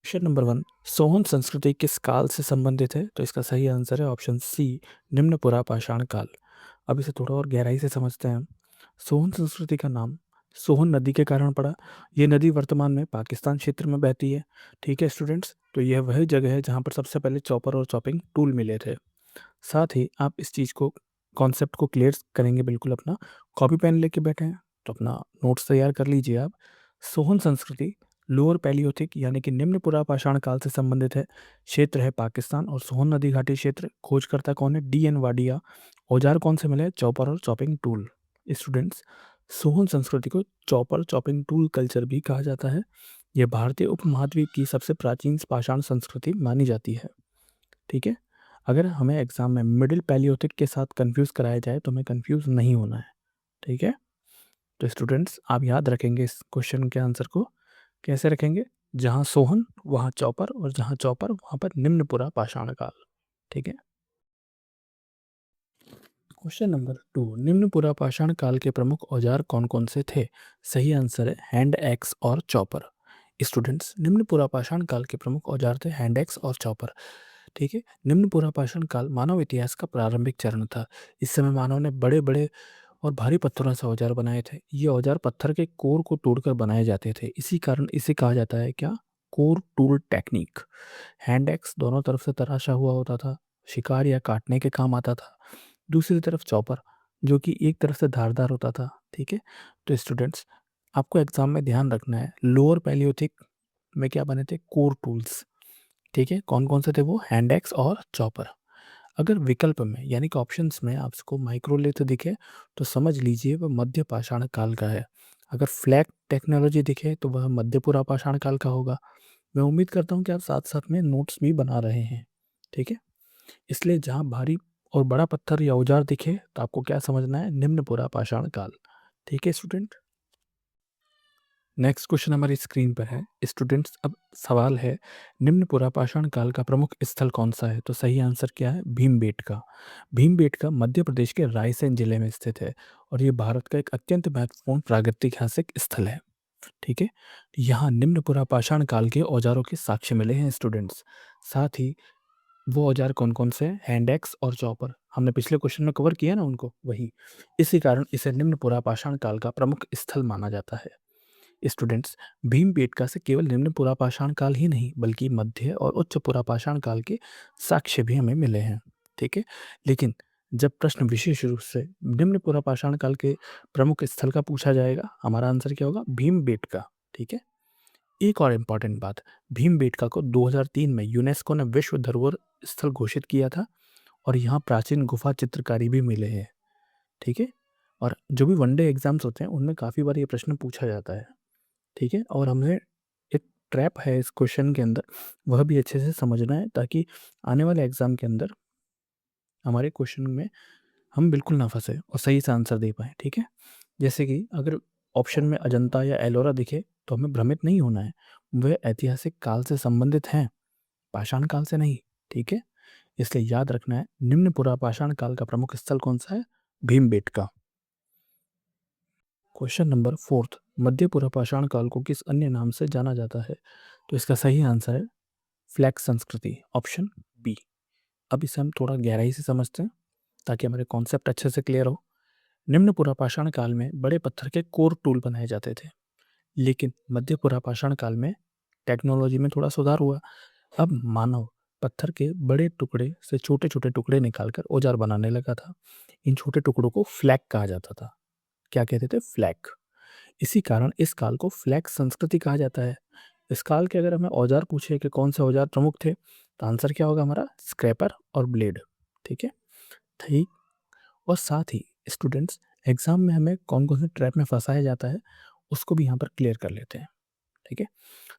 Question number 1, Sohan संस्कृति किस काल से संबंधित है? तो इसका सही आंसर है ऑप्शन सी, निम्न पुरा पाषाण काल। अब इसे थोड़ा और गहराई से समझते हैं हम। सोहन संस्कृति का नाम सोहन नदी के कारण पड़ा। ये नदी वर्तमान में पाकिस्तान क्षेत्र में बहती है। ठीक है स्टूडेंट्स, तो यह वही जगह है जहाँ पर सबसे पहले चॉपर और चॉपिंग टूल मिले थे। साथ ही आप इस चीज़ को, कॉन्सेप्ट को क्लियर करेंगे बिल्कुल अपना। कॉपी पेन लेके बैठे हैं तो अपना नोट्स तैयार कर लीजिए आप। सोहन संस्कृति लोअर पैलियोथिक यानी कि निम्न पुरा पाषाण काल से संबंधित है। क्षेत्र है पाकिस्तान और सोहन नदी घाटी क्षेत्र। खोजकर्ता कौन है? D.N. वाडिया। औजार कौन से मिले? चॉपर और चॉपिंग टूल। स्टूडेंट्स, सोहन संस्कृति को चॉपर चॉपिंग टूल कल्चर भी कहा जाता है। यह भारतीय उपमहाद्वीप की सबसे प्राचीन पाषाण संस्कृति मानी जाती है। ठीक है, अगर हमें एग्जाम में मिडिल पैलियोथिक के साथ कंफ्यूज कराया जाए तो हमें कंफ्यूज नहीं होना है। ठीक है, तो स्टूडेंट्स आप याद रखेंगे इस क्वेश्चन के आंसर को। कैसे रखेंगे? जहाँ सोहन वहाँ चौपर, और जहाँ चौपर वहाँ पर निम्नपुरा पाषाण काल। ठीक है, क्वेश्चन नंबर 2, निम्नपुरा पाषाण काल के प्रमुख औजार कौन कौन से थे? सही आंसर है हैंड एक्स और चॉपर। स्टूडेंट्स, निम्नपुरा पाषाण काल के प्रमुख औजार थे हैंड एक्स और चॉपर। ठीक है, निम्नपुरा पाषाण काल मानव इतिहास का प्रारंभिक चरण था। इस समय मानव ने बड़े बड़े और भारी पत्थरों से औजार बनाए थे। ये औजार पत्थर के कोर को तोड़कर बनाए जाते थे। इसी कारण इसे कहा जाता है क्या? Core tool technique. Hand axe दोनों तरफ से तराशा हुआ होता था, शिकार या काटने के काम आता था। दूसरी तरफ चॉपर, जो कि एक तरफ से धारदार होता था। ठीक है, तो स्टूडेंट्स आपको एग्जाम में ध्यान रखना है, लोअर पैलियोथिक में क्या बने थे? Core tools. ठीक है, कौन कौन से थे वो? हैंड एक्स और चॉपर। अगर विकल्प में यानी कि ऑप्शंस में आपको माइक्रोलिथ दिखे तो समझ लीजिए वह मध्य पाषाण काल का है। अगर फ्लैग टेक्नोलॉजी दिखे तो वह मध्यपुरा पाषाण काल का होगा। मैं उम्मीद करता हूँ कि आप साथ साथ में नोट्स भी बना रहे हैं। ठीक है, इसलिए जहाँ भारी और बड़ा पत्थर या औजार दिखे तो आपको क्या समझना है? निम्नपुरा पाषाण काल। ठीक है स्टूडेंट, नेक्स्ट क्वेश्चन हमारी स्क्रीन पर है। स्टूडेंट्स, अब सवाल है, निम्न पुरा पाषाण काल का प्रमुख स्थल कौन सा है? तो सही आंसर क्या है? भीमबेटका। भीमबेटका मध्य प्रदेश के रायसेन जिले में स्थित है और ये भारत का एक अत्यंत महत्वपूर्ण प्रागैतिहासिक स्थल है। ठीक है, यहाँ निम्न पुरा पाषाण काल के औजारों के साक्ष्य मिले हैं स्टूडेंट्स। साथ ही वो औजार कौन कौन से हैं? हैंड एक्स और चॉपर। हमने पिछले क्वेश्चन में कवर किया ना उनको, वही। इसी कारण इसे निम्न पुरा पाषाण काल का प्रमुख स्थल माना जाता है। स्टूडेंट्स, भीमबेटका से केवल निम्न पुरापाषाण काल ही नहीं बल्कि मध्य और उच्च पुरापाषाण काल के साक्ष्य भी हमें मिले हैं। ठीक है, लेकिन जब प्रश्न विशेष रूप से निम्न पुरापाषाण काल के प्रमुख स्थल का पूछा जाएगा, हमारा आंसर क्या होगा? भीमबेटका। ठीक है, एक और इम्पॉर्टेंट बात, भीमबेटका को 2003 में यूनेस्को ने विश्व धरोहर स्थल घोषित किया था और यहाँ प्राचीन गुफा चित्रकारी भी मिले हैं। ठीक है, और जो भी वनडे एग्जाम्स होते हैं उनमें काफ़ी बार ये प्रश्न पूछा जाता है। ठीक है, और हमें एक ट्रैप है इस क्वेश्चन के अंदर, वह भी अच्छे से समझना है ताकि आने वाले एग्जाम के अंदर हमारे क्वेश्चन में हम बिल्कुल ना फंसे और सही से आंसर दे पाए। ठीक है, जैसे कि अगर ऑप्शन में अजंता या एलोरा दिखे तो हमें भ्रमित नहीं होना है, वह ऐतिहासिक काल से संबंधित हैं, पाषाण काल से नहीं। ठीक है, इसलिए याद रखना है, निम्न पुरा पाषाण काल का प्रमुख स्थल कौन सा है? भीमबेटका। क्वेश्चन नंबर 4, मध्य पुरा पाषाण काल को किस अन्य नाम से जाना जाता है? तो इसका सही आंसर है फ्लैक्स संस्कृति, ऑप्शन बी। अब इसे हम थोड़ा गहराई से समझते हैं ताकि हमारे कॉन्सेप्ट अच्छे से क्लियर हो। निम्न पुरापाषाण काल में बड़े पत्थर के कोर टूल बनाए जाते थे, लेकिन मध्य पुरापाषाण काल में टेक्नोलॉजी में थोड़ा सुधार हुआ। अब मानव पत्थर के बड़े टुकड़े से छोटे छोटे टुकड़े निकालकर औजार बनाने लगा था। इन छोटे टुकड़ों को फ्लैग कहा जाता था। क्या कहते थे? फ्लैग। इसी कारण इस काल को फ्लैग संस्कृति कहा जाता है। इस काल के अगर हमें औजार पूछे कि कौन से औजार प्रमुख थे तो आंसर क्या होगा हमारा? स्क्रैपर और ब्लेड। ठीक है, ठीक। और साथ ही स्टूडेंट्स, एग्जाम में हमें कौन कौन से ट्रैप में फंसाया जाता है उसको भी यहाँ पर क्लियर कर लेते हैं। ठीक है,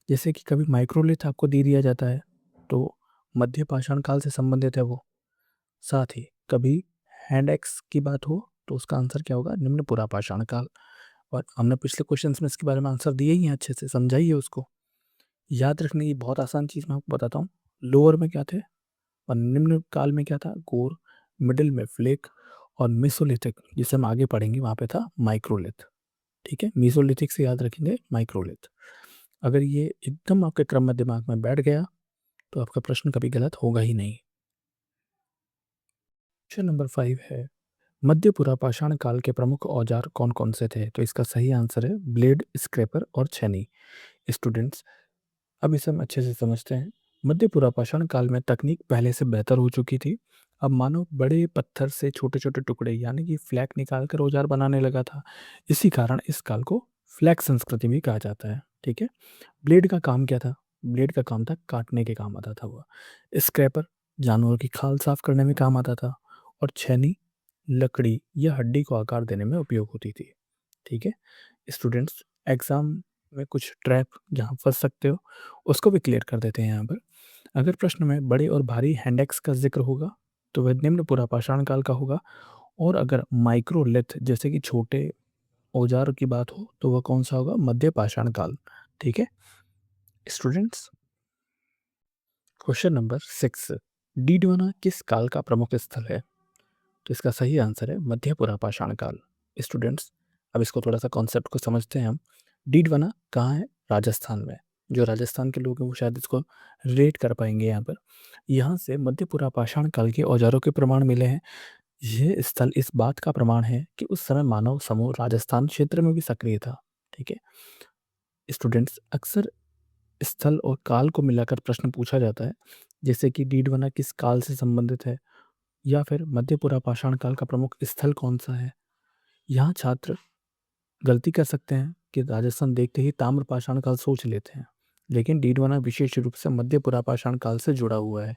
जैसे कि कभी माइक्रोलिथ आपको दे दिया जाता है तो मध्य पाषाण काल से संबंधित है वो। साथ ही कभी हैंड एक्स की बात हो तो उसका आंसर क्या होगा? निम्न पुरा पाषाण काल। और हमने पिछले क्वेश्चंस में इसके बारे में आंसर दिए ही हैं, अच्छे से समझाइए उसको। याद रखने की बहुत आसान चीज़ मैं आपको बताता हूँ। लोअर में क्या थे और निम्न काल में क्या था? कोर। मिडिल में फ्लेक और मेसोलिथिक, जिसे हम आगे पढ़ेंगे वहाँ पे था माइक्रोलिथ। ठीक है, मेसोलिथिक से याद रखेंगे माइक्रोलिथ। अगर ये एकदम आपके क्रम में दिमाग में बैठ गया तो आपका प्रश्न कभी गलत होगा ही नहीं। क्वेश्चन नंबर 5 है, मध्य पुरापाषाण काल के प्रमुख औजार कौन-कौन से थे? तो इसका सही आंसर है ब्लेड, स्क्रैपर और छेनी। स्टूडेंट्स, अब इसे हम अच्छे से समझते हैं। मध्य पुरापाषाण काल में तकनीक पहले से बेहतर हो चुकी थी। अब मानव बड़े पत्थर से छोटे-छोटे टुकड़े यानी कि फ्लैक निकाल कर औजार बनाने लगा था। इसी कारण इस काल को फ्लैक संस्कृति भी कहा जाता है। ठीक है? ब्लेड का काम क्या था? ब्लेड का काम था काटने के काम आता था वो। स्क्रैपर जानवरों की खाल साफ करने में काम आता था और छेनी लकड़ी या हड्डी को आकार देने में उपयोग होती थी। ठीक है? स्टूडेंट्स, एग्जाम में कुछ ट्रैप जहाँ फंस सकते हो उसको भी क्लियर कर देते हैं यहाँ पर। अगर प्रश्न में बड़े और भारी हैंडेक्स का जिक्र होगा तो वह निम्न पुरापाषाण काल का होगा, और अगर माइक्रोलिथ जैसे कि छोटे औजार की बात हो तो वह कौन सा होगा? मध्य पाषाण काल। ठीक है स्टूडेंट्स। क्वेश्चन नंबर 6, डीडवाना किस काल का प्रमुख स्थल है? तो इसका सही आंसर है मध्य पुरापाषाण काल। स्टूडेंट्स, अब इसको थोड़ा सा कॉन्सेप्ट को समझते हैं हम। डीडवाना कहाँ है? राजस्थान में। जो राजस्थान के लोग हैं वो शायद इसको रिलेट कर पाएंगे यहाँ पर। यहाँ से मध्य पुरापाषाण काल के औजारों के प्रमाण मिले हैं। यह स्थल इस बात का प्रमाण है कि उस समय मानव समूह राजस्थान क्षेत्र में भी सक्रिय था। ठीक है स्टूडेंट्स, अक्सर स्थल और काल को मिलाकर प्रश्न पूछा जाता है, जैसे कि डीडवाना किस काल से संबंधित है या फिर मध्य पुरापाषाण काल का प्रमुख स्थल कौन सा है। यहाँ छात्र गलती कर सकते हैं कि राजस्थान देखते ही ताम्रपाषाण काल सोच लेते हैं, लेकिन डीडवाना विशेष रूप से मध्य पुरापाषाण काल से जुड़ा हुआ है।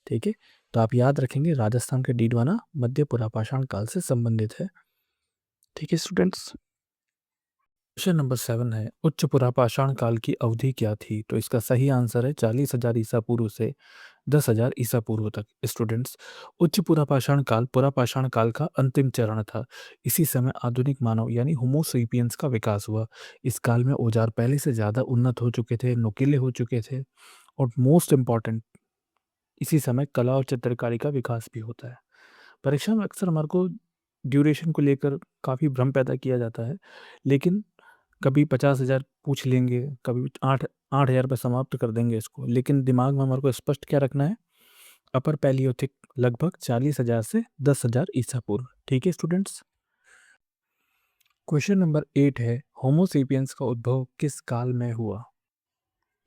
ठीक है, तो आप याद रखेंगे राजस्थान के डीडवाना मध्य पुरापाषाण काल से संबंधित है। ठीक है स्टूडेंट्स। क्वेश्चन नंबर 7 है, उच्च पुरापाषाण काल की अवधि क्या थी? तो इसका सही आंसर है 40,000 ईसा पूर्व से 10,000 ईसा पूर्व तक। स्टूडेंट्स, उच्च पुरापाषाण काल का अंतिम चरण था। इसी समय आधुनिक मानव यानी होमो सेपियंस का विकास हुआ। इस काल में औजार पहले से ज़्यादा उन्नत हो चुके थे, नुकीले हो चुके थे, और मोस्ट इम्पॉर्टेंट, इसी समय कला और चित्रकारी का विकास भी होता है। परीक्षा में अक्सर हमारे को ड्यूरेशन को लेकर काफ़ी भ्रम पैदा किया जाता है, लेकिन कभी 50,000 पूछ लेंगे, कभी 8,000 पे समाप्त कर देंगे इसको, लेकिन दिमाग में हमारे को स्पष्ट क्या रखना है? अपर पैलियोथिक लगभग 40,000 से 10,000 ईसा पूर्व। ठीक है स्टूडेंट्स। क्वेश्चन नंबर 8 है, होमो सेपियंस का उद्भव किस काल में हुआ?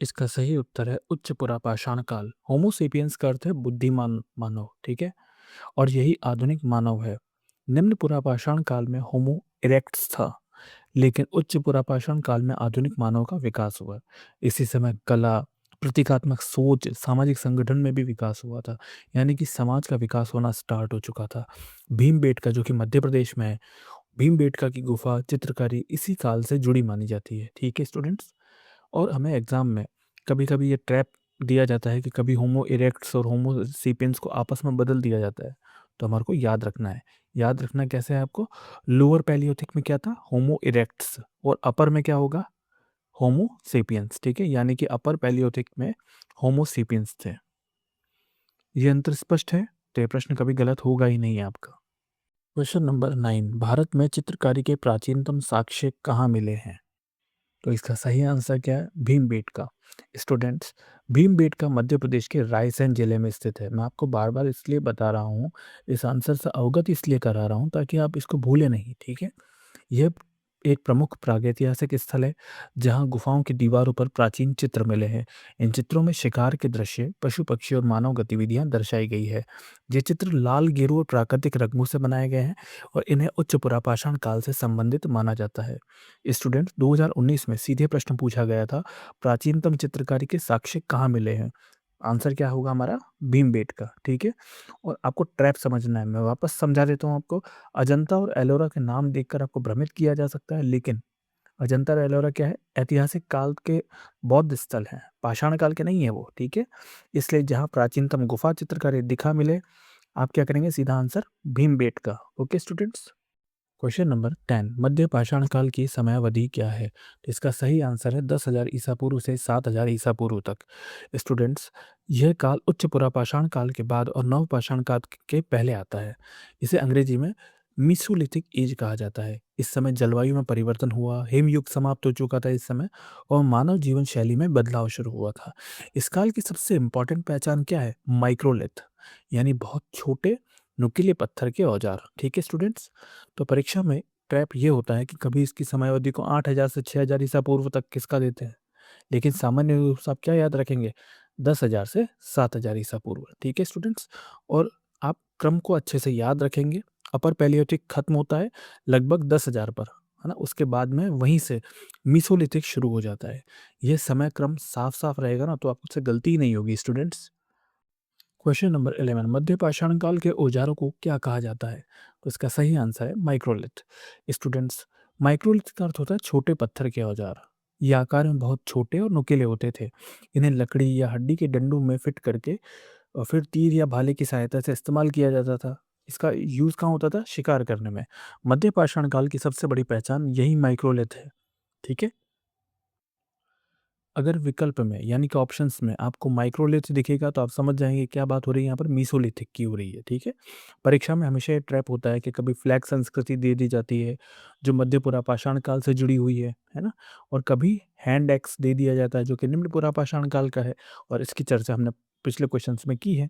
इसका सही उत्तर है उच्च पुरापाषाण काल। होमो सेपियंस का अर्थ है बुद्धिमान मानव। ठीक है, और यही आधुनिक मानव है। निम्न पुरापाषाण काल में होमो इरेक्ट्स था, लेकिन उच्च पुरापाषाण काल में आधुनिक मानव का विकास हुआ। इसी समय कला, प्रतीकात्मक सोच, सामाजिक संगठन में भी विकास हुआ था, यानी कि समाज का विकास होना स्टार्ट हो चुका था। भीमबेटका जो कि मध्य प्रदेश में है, भीमबेटका की गुफा चित्रकारी इसी काल से जुड़ी मानी जाती है। ठीक है स्टूडेंट्स, और हमें एग्जाम में कभी कभी ये ट्रैप दिया जाता है कि कभी होमो इरेक्ट्स और होमो सेपियंस को आपस में बदल दिया जाता है, तो हमारे को याद रखना है। याद रखना कैसे है आपको? लोअर पैलियोथिक में क्या था? होमो इरेक्ट्स, और अपर में क्या होगा? होमो सेपियंस। ठीक है, यानी कि अपर पैलियोथिक में होमो सेपियंस थे। ये अंतर स्पष्ट है, तो ये प्रश्न कभी गलत होगा ही नहीं आपका। क्वेश्चन नंबर 9, भारत में चित्रकारी के प्राचीनतम साक्ष्य कहाँ मिले हैं? तो इसका सही आंसर क्या है? भीमबेटका। स्टूडेंट्स, भीमबेटका मध्य प्रदेश के रायसेन जिले में स्थित है। मैं आपको बार बार इसलिए बता रहा हूँ, इस आंसर से अवगत इसलिए करा रहा हूँ ताकि आप इसको भूलें नहीं। ठीक है, यह एक प्रमुख प्रागैतिहासिक स्थल है जहाँ गुफाओं की दीवारों पर प्राचीन चित्र मिले हैं। इन चित्रों में शिकार के दृश्य, पशु पक्षी और मानव गतिविधियां दर्शाई गई है। ये चित्र लाल गेरू और प्राकृतिक रंगों से बनाए गए हैं और इन्हें उच्च पुरापाषाण काल से संबंधित माना जाता है। स्टूडेंट, 2019 में सीधे प्रश्न पूछा गया था, प्राचीनतम चित्रकारी के साक्ष्य कहाँ मिले हैं? आंसर क्या होगा हमारा? भीमबेटका। ठीक है, और आपको ट्रैप समझना है, मैं वापस समझा देता हूँ आपको। अजंता और एलोरा के नाम देखकर आपको भ्रमित किया जा सकता है, लेकिन अजंता और एलोरा क्या है? ऐतिहासिक काल के बौद्ध स्थल हैं, पाषाण काल के नहीं है वो। ठीक है, इसलिए जहाँ प्राचीनतम गुफा चित्रकारी दिखा मिले, आप क्या करेंगे? सीधा answer Bhimbetka. Okay students. Question number 10, मध्य पाषाण काल की समयावधि क्या है? तो इसका सही आंसर है 10,000 ईसा पूर्व से 7,000 ईसा पूर्व तक। स्टूडेंट्स, यह काल उच्च पुरापाषाण काल के बाद और नव पाषाण काल के पहले आता है। इसे अंग्रेजी में मीसोलिथिक एज कहा जाता है। इस समय जलवायु में परिवर्तन हुआ, हिमयुग समाप्त हो चुका था इस समय और मानव जीवन शैली में बदलाव शुरू हुआ था। इस काल की सबसे इम्पोर्टेंट पहचान क्या है? माइक्रोलिथ, यानी बहुत छोटे नुकीले पत्थर के औजार। ठीक है स्टूडेंट्स? तो परीक्षा में ट्रैप ये होता है कि कभी इसकी समयावधि को 8000 से 6000 ईसा पूर्व तक किसका देते हैं, लेकिन सामान्य रूप से आप क्या याद रखेंगे? 10,000 से 7,000 ईसा पूर्व। ठीक है स्टूडेंट्स? और आप क्रम को अच्छे से याद रखेंगे। अपर पैलियोथिक खत्म होता है लगभग 10,000 पर, है ना? उसके बाद में वहीं से मीसोलिथिक शुरू हो जाता है। ये समय क्रम साफ-साफ रहेगा ना, तो आपसे गलती ही नहीं होगी स्टूडेंट्स। क्वेश्चन नंबर 11, मध्य पाषाण काल के औजारों को क्या कहा जाता है? तो इसका सही आंसर है माइक्रोलिथ। स्टूडेंट्स, माइक्रोलिथ का अर्थ होता है छोटे पत्थर के औजार। ये आकार में बहुत छोटे और नुकीले होते थे। इन्हें लकड़ी या हड्डी के डंडों में फिट करके और फिर तीर या भाले की सहायता से इस्तेमाल किया जाता था। इसका यूज़ कहाँ होता था? शिकार करने में। मध्य पाषाण काल की सबसे बड़ी पहचान यही माइक्रोलिथ है। ठीक है? अगर विकल्प में यानी कि ऑप्शंस में आपको माइक्रोलिथ दिखेगा तो आप समझ जाएँगे क्या बात हो रही है, यहाँ पर मीसोलिथिक की हो रही है, ठीक है? परीक्षा में हमेशा ये ट्रैप होता है कि कभी फ्लैग संस्कृति दे दी जाती है, जो मध्य पुरापाषाण काल से जुड़ी हुई है ना? और कभी हैंड एक्स दे दिया जाता है जो कि निम्न पुरापाषाण काल का है और इसकी चर्चा हमने पिछले क्वेश्चन्स में की है।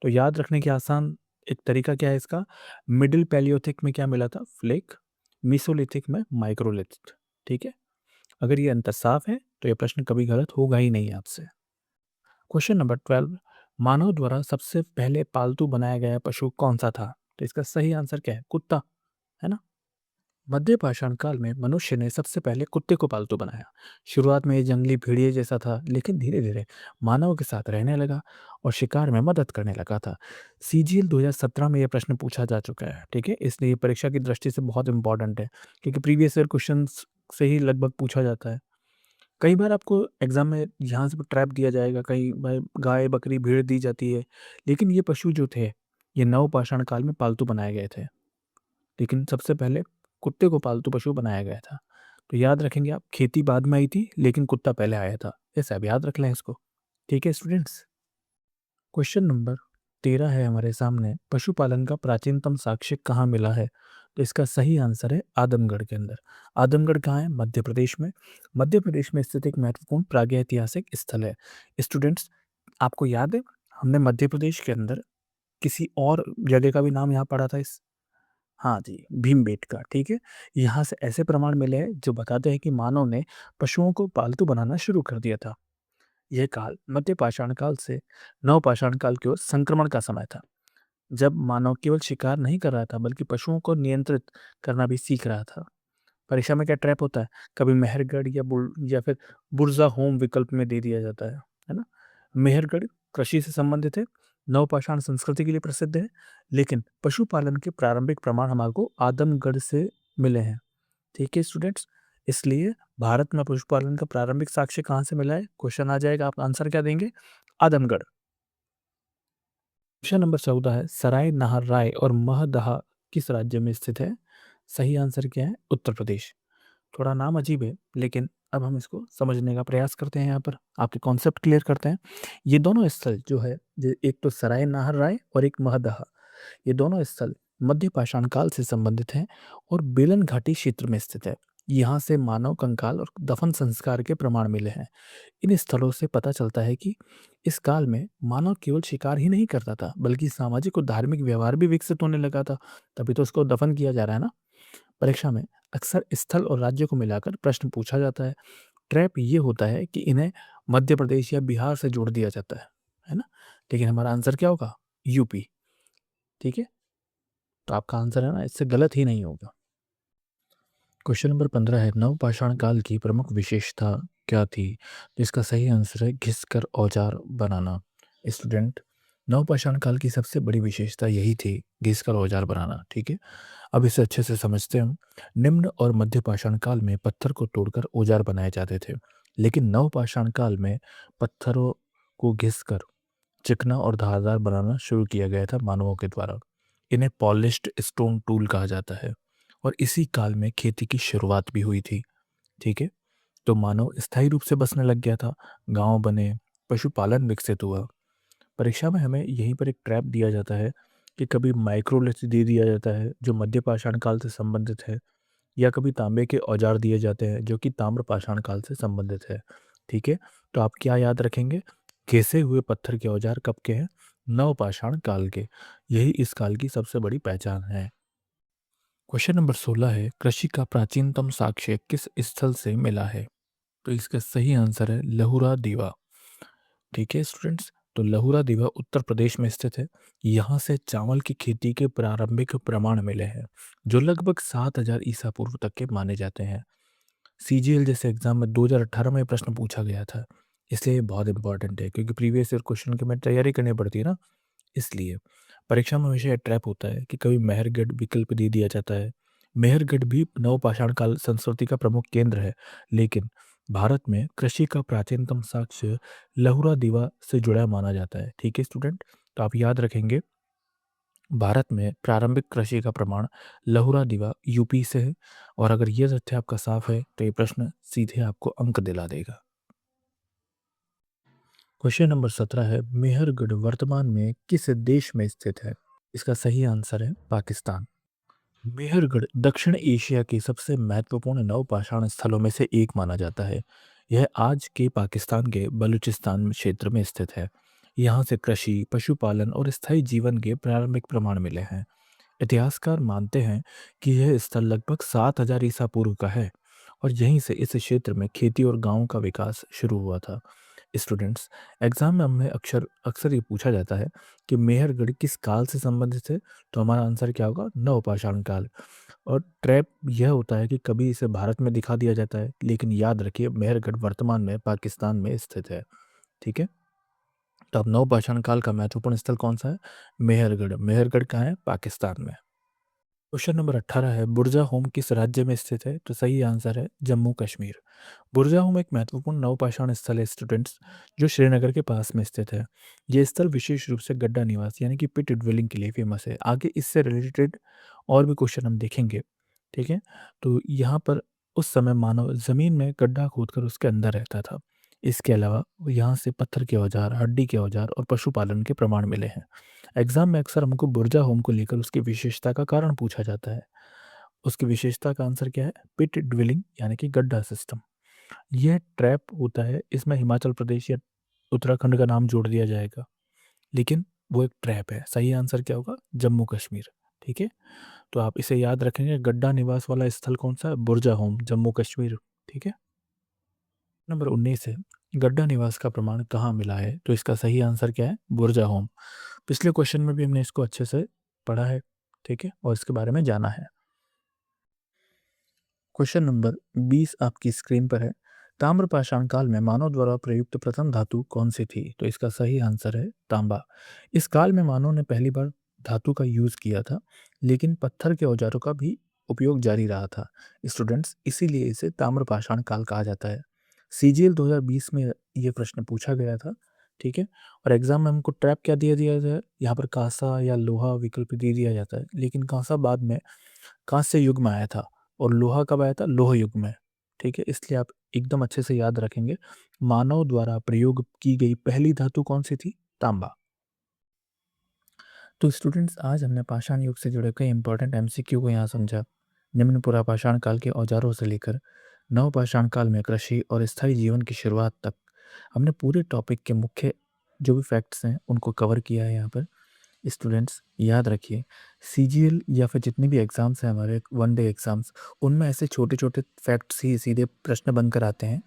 तो याद रखने के आसान एक तरीका क्या है इसका? मिडल पैलियोथिक में क्या मिला था? फ्लेक, मीसोलिथिक में माइक्रोलिथ, ठीक है? अगर ये अंतर साफ है तो ये प्रश्न कभी गलत होगा ही नहीं आपसे। क्वेश्चन नंबर 12, मानव द्वारा सबसे पहले पालतू बनाया गया पशु कौन सा था? तो इसका सही आंसर क्या है? कुत्ता, है ना? मध्य पाषाण काल में मनुष्य ने सबसे पहले कुत्ते को पालतू बनाया। शुरुआत में ये जंगली भेड़िए जैसा था, लेकिन धीरे धीरे मानव के साथ रहने लगा और शिकार में मदद करने लगा था। सीजीएल 2017 में यह प्रश्न पूछा जा चुका है, ठीक है? इसलिए ये परीक्षा की दृष्टि से बहुत इंपॉर्टेंट है, क्योंकि प्रीवियस ईयर क्वेश्चन से ही लगभग पूछा जाता है। कई बार आपको एग्ज़ाम में यहाँ से ट्रैप दिया जाएगा, कहीं बार गाय, बकरी, भेड़ दी जाती है, लेकिन ये पशु जो थे, ये नवपाषाण काल में पालतू बनाए गए थे। लेकिन सबसे पहले कुत्ते को पालतू पशु बनाया गया था। तो याद रखेंगे आप, खेती बाद में आई थी, लेकिन कुत्ता पहले आया था। ऐसा आप याद रख लें इसको। ठीक है स्टूडेंट्स? क्वेश्चन नंबर 13 है हमारे सामने, पशुपालन का प्राचीनतम साक्ष्य कहाँ मिला है? तो इसका सही आंसर है आदमगढ़ के अंदर। आदमगढ़ कहाँ है? मध्य प्रदेश में। मध्य प्रदेश में स्थित एक महत्वपूर्ण प्रागैतिहासिक स्थल है। स्टूडेंट्स, आपको याद है हमने मध्य प्रदेश के अंदर किसी और जगह का भी नाम यहाँ पढ़ा था इस हाँ जी, भीमबेटका, ठीक है? यहाँ से ऐसे प्रमाण मिले हैं जो बताते हैं कि मानव ने पशुओं को पालतू बनाना शुरू कर दिया था। यह काल मध्य पाषाण काल से नवपाषाण काल की ओर संक्रमण का समय था, जब मानव केवल शिकार नहीं कर रहा था बल्कि पशुओं को नियंत्रित करना भी सीख रहा था। परीक्षा में क्या ट्रैप होता है? कभी मेहरगढ़ या फिर बुर्जा होम विकल्प में दे दिया जाता है ना? मेहरगढ़ कृषि से संबंधित है, नवपाषाण संस्कृति के लिए प्रसिद्ध है, लेकिन पशुपालन के प्रारंभिक प्रमाण हमारे आदमगढ़ से मिले हैं। ठीक है स्टूडेंट्स? इसलिए भारत में पशुपालन का प्रारंभिक साक्ष्य कहाँ से मिला है? क्वेश्चन आ जाएगा, आप आंसर क्या देंगे? आदमगढ़। क्वेश्चन नंबर 14 है, सराय नाहरराय और महदहा किस राज्य में स्थित है? सही आंसर क्या है? उत्तर प्रदेश। थोड़ा नाम अजीब है, लेकिन अब हम इसको समझने का प्रयास करते हैं, यहाँ पर आपके कॉन्सेप्ट क्लियर करते हैं। ये दोनों स्थल जो है, एक तो सराय नाहरराय और एक महदहा, ये दोनों स्थल मध्य पाषाण काल से संबंधित हैं और बेलन घाटी क्षेत्र में स्थित है। यहाँ से मानव कंकाल और दफन संस्कार के प्रमाण मिले हैं। इन स्थलों से पता चलता है कि इस काल में मानव केवल शिकार ही नहीं करता था, बल्कि सामाजिक और धार्मिक व्यवहार भी विकसित होने लगा था। तभी तो उसको दफन किया जा रहा है ना। परीक्षा में अक्सर स्थल और राज्य को मिलाकर प्रश्न पूछा जाता है। ट्रैप ये होता है कि इन्हें मध्य प्रदेश या बिहार से जोड़ दिया जाता है ना? लेकिन हमारा आंसर क्या होगा? यूपी। ठीक है? तो आपका आंसर है ना, इससे गलत ही नहीं होगा। क्वेश्चन नंबर 15 है, नवपाषाण काल की प्रमुख विशेषता क्या थी? तो इसका सही आंसर है घिसकर औजार बनाना। स्टूडेंट, नवपाषाण काल की सबसे बड़ी विशेषता यही थी, घिसकर औजार बनाना। ठीक है? अब इसे अच्छे से समझते हैं हम। निम्न और मध्य पाषाण काल में पत्थर को तोड़कर औजार बनाए जाते थे, लेकिन नवपाषाण काल में पत्थरों को घिसकर चिकना और धारदार बनाना शुरू किया गया था मानवों के द्वारा। इन्हें पॉलिश्ड स्टोन टूल कहा जाता है और इसी काल में खेती की शुरुआत भी हुई थी। ठीक है? तो मानव स्थायी रूप से बसने लग गया था, गांव बने, पशुपालन विकसित हुआ। परीक्षा में हमें यहीं पर एक ट्रैप दिया जाता है कि कभी माइक्रोलिथ दे दिया जाता है जो मध्य पाषाण काल से संबंधित है, या कभी तांबे के औजार दिए जाते हैं जो कि ताम्र पाषाण काल से संबंधित है। ठीक है, तो आप क्या याद रखेंगे? घिसे हुए पत्थर के औजार कब के हैं? नवपाषाण काल के। यही इस काल की सबसे बड़ी पहचान है। क्वेश्चन नंबर 16 है, कृषि का प्राचीनतम साक्ष्य किस स्थल से मिला है? तो इसका सही आंसर है लहुरा दीवा। ठीक है स्टूडेंट्स, तो लहुरा दीवा उत्तर प्रदेश में स्थित है। यहाँ से चावल की खेती के प्रारंभिक प्रमाण मिले हैं जो लगभग 7000 ईसा पूर्व तक के माने जाते हैं। सीजीएल जैसे एग्जाम में 2018 में प्रश्न पूछा गया था, इसलिए ये बहुत इंपॉर्टेंट है क्योंकि प्रीवियस ईयर क्वेश्चन की में तैयारी करनी पड़ती है ना, इसलिए परीक्षा में हमेशा ट्रैप होता है कि कभी मेहरगढ़ विकल्प दे दिया जाता है। मेहरगढ़ भी नवपाषाण काल संस्कृति का प्रमुख केंद्र है, लेकिन भारत में कृषि का प्राचीनतम साक्ष्य लहुरा दीवा से जुड़ा माना जाता है। ठीक है स्टूडेंट, तो आप याद रखेंगे भारत में प्रारंभिक कृषि का प्रमाण लहुरा दीवा यूपी से है। और अगर यह तथ्य आपका साफ है तो ये प्रश्न सीधे आपको अंक दिला देगा। क्वेश्चन नंबर 17 है, मेहरगढ़ वर्तमान में किस देश में स्थित है? इसका सही आंसर है पाकिस्तान। मेहरगढ़ दक्षिण एशिया के सबसे महत्वपूर्ण नवपाषाण स्थलों में से एक माना जाता है। यह आज के पाकिस्तान के बलूचिस्तान क्षेत्र में स्थित है। यहाँ से कृषि, पशुपालन और स्थायी जीवन के प्रारंभिक प्रमाण मिले हैं। इतिहासकार मानते हैं कि यह स्थल लगभग 7000 ईसा पूर्व का है और यहीं से इस क्षेत्र में खेती और गांवों का विकास शुरू हुआ था। स्टूडेंट्स, एग्जाम में हमें अक्सर अक्सर ये पूछा जाता है कि मेहरगढ़ किस काल से संबंधित है, तो हमारा आंसर क्या होगा? नवपाषाण काल। और ट्रैप यह होता है कि कभी इसे भारत में दिखा दिया जाता है, लेकिन याद रखिए मेहरगढ़ वर्तमान में पाकिस्तान में स्थित है। ठीक है, तो अब नवपाषाण काल का महत्वपूर्ण स्थल कौन सा है? मेहरगढ़। मेहरगढ़ कहाँ है? पाकिस्तान में। क्वेश्चन नंबर 18 है, बुरजाहोम किस राज्य में स्थित है? तो सही आंसर है जम्मू कश्मीर। बुरजाहोम एक महत्वपूर्ण नवपाषाण स्थल है स्टूडेंट्स, जो श्रीनगर के पास में स्थित है। ये स्थल विशेष रूप से गड्ढा निवास यानी कि पिट ड्वेलिंग के लिए फेमस है। आगे इससे रिलेटेड और भी क्वेश्चन हम देखेंगे। ठीक है, तो यहाँ पर उस समय मानव जमीन में गड्ढा खोदकर उसके अंदर रहता था। इसके अलावा यहाँ से पत्थर के औजार, हड्डी के औजार और पशुपालन के प्रमाण मिले हैं। एग्जाम में अक्सर हमको बुर्जा होम को लेकर उसकी विशेषता का कारण पूछा जाता है। उसकी विशेषता का आंसर क्या है? पिट ड्विलिंग यानी कि गड्ढा सिस्टम। यह ट्रैप होता है, इसमें हिमाचल प्रदेश या उत्तराखंड का नाम जोड़ दिया जाएगा, लेकिन वो एक ट्रैप है। सही आंसर क्या होगा? जम्मू कश्मीर। ठीक है, तो आप इसे याद रखेंगे, गड्ढा निवास वाला स्थल कौन सा है? बुर्जा होम, जम्मू कश्मीर। ठीक है, नंबर 19 है, गड्ढा निवास का प्रमाण कहाँ मिला है? तो इसका सही आंसर क्या है? बुर्जा होम। पिछले क्वेश्चन में भी हमने इसको अच्छे से पढ़ा है। ठीक है, और इसके बारे में जाना है। क्वेश्चन नंबर 20 आपकी स्क्रीन पर है, ताम्रपाषाण काल में मानव द्वारा प्रयुक्त प्रथम धातु कौन सी थी? तो इसका सही आंसर है तांबा। इस काल में मानव ने पहली बार धातु का यूज किया था, लेकिन पत्थर के औजारों का भी उपयोग जारी रहा था स्टूडेंट्स, इसीलिए इसे ताम्रपाषाण काल कहा जाता है। सीजीएल 2020 में ये प्रश्न पूछा गया था। ठीक है, और एग्जाम में हमको ट्रैप क्या दिया दिया जाए, यहाँ पर कांसा या लोहा विकल्प दे दिया जाता है, लेकिन कांसा बाद में कांस्य युग में आया था और लोहा कब आया था? लोह युग में। ठीक है, इसलिए आप एकदम अच्छे से याद रखेंगे, मानव द्वारा प्रयोग की गई पहली धातु कौन सी थी? तांबा। तो स्टूडेंट्स, आज हमने पाषाण युग से जुड़े कई इंपॉर्टेंट एमसीक्यू को यहाँ समझा। निम्न पुरा पाषाण काल के औजारों से लेकर नव पाषाण काल में कृषि और स्थायी जीवन की शुरुआत तक हमने पूरे टॉपिक के मुख्य जो भी फैक्ट्स हैं उनको कवर किया है यहाँ पर। स्टूडेंट्स, याद रखिए, सीजीएल या फिर जितने भी एग्ज़ाम्स हैं हमारे वन डे एग्ज़ाम्स, उनमें ऐसे छोटे छोटे फैक्ट्स ही सीधे प्रश्न बनकर आते हैं,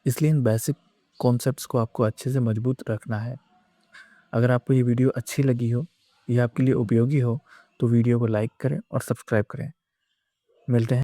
इसलिए इन बेसिक कॉन्सेप्ट्स को आपको अच्छे से मजबूत रखना है। अगर आपको ये वीडियो अच्छी लगी हो या आपके लिए उपयोगी हो तो वीडियो को लाइक करें और सब्सक्राइब करें। मिलते हैं।